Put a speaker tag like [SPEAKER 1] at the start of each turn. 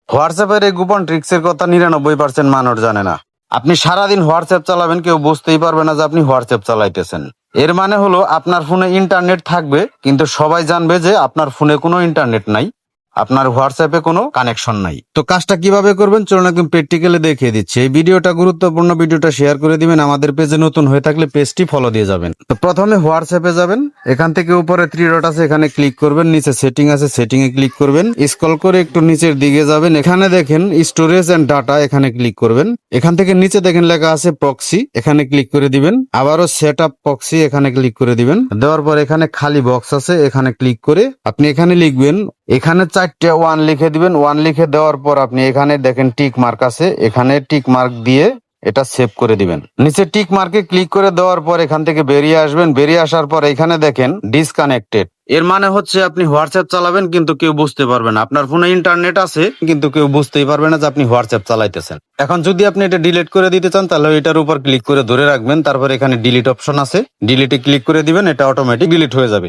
[SPEAKER 1] হোয়াটসঅ্যাপের এই গোপন ট্রিক্সের কথা 99% মানুষ জানে না। আপনি সারাদিন হোয়াটসঅ্যাপ চালাবেন, কেউ বুঝতেই পারবে না যে আপনি হোয়াটসঅ্যাপ চালাইতেছেন। এর মানে হলো আপনার ফোনে ইন্টারনেট থাকবে, কিন্তু সবাই জানবে যে আপনার ফোনে কোনো ইন্টারনেট নাই, আপনার হোয়াটসঅ্যাপে কোনো কানেকশন নাই। তো কাজটা কিভাবে করবেন চলুন একদম প্র্যাকটিক্যালি দেখিয়ে দিচ্ছি। এই ভিডিওটা গুরুত্বপূর্ণ, ভিডিওটা শেয়ার করে দিবেন। আমাদের পেজে নতুন হয়ে থাকলে পেজটি ফলো দিয়ে যাবেন। তো প্রথমে হোয়াটসঅ্যাপে যাবেন, এখান থেকে উপরে 3 ডট আছে, এখানে ক্লিক করবেন। নিচে সেটিং আছে, সেটিং এ ক্লিক করবেন। স্ক্রল করে একটু নিচের দিকে যাবেন, এখানে দেখেন স্টোরেজ এন্ড ডাটা, এখানে ক্লিক করবেন। এখান থেকে নিচে দেখেন লেখা আছে প্রক্সি, এখানে ক্লিক করে দিবেন। আবারও সেট আপ প্রক্সি, এখানে ক্লিক করে দিবেন। দেওয়ার পর এখানে খালি বক্স আছে, এখানে ক্লিক করে আপনি এখানে লিখবেন, এখানে 4টে 1 লিখে দিবেন। 1 লিখে দেওয়ার পর আপনি এখানে দেখেন টিক মার্ক আছে, এখানে টিক মার্ক দিয়ে এটা সেভ করে দিবেন। নিচে টিক মার্কে ক্লিক করে দেওয়ার পর এখান থেকে বেরিয়ে আসবেন। বেরিয়ে আসার পর এখানে দেখেন ডিসকানেক্টেড। এর মানে হচ্ছে আপনি হোয়াটসঅ্যাপ চালাবেন কিন্তু কেউ বুঝতে পারবে না। আপনার ফোনে ইন্টারনেট আছে কিন্তু কেউ বুঝতেই পারবে না যে আপনি হোয়াটসঅ্যাপ চালাইতেছেন। এখন যদি আপনি এটা ডিলিট করে দিতে চান তাহলে এটার উপর ক্লিক করে ধরে রাখবেন, তারপর এখানে ডিলিট অপশন আছে, ডিলিটে ক্লিক করে দিবেন, এটা অটোমেটিক ডিলিট হয়ে যাবে।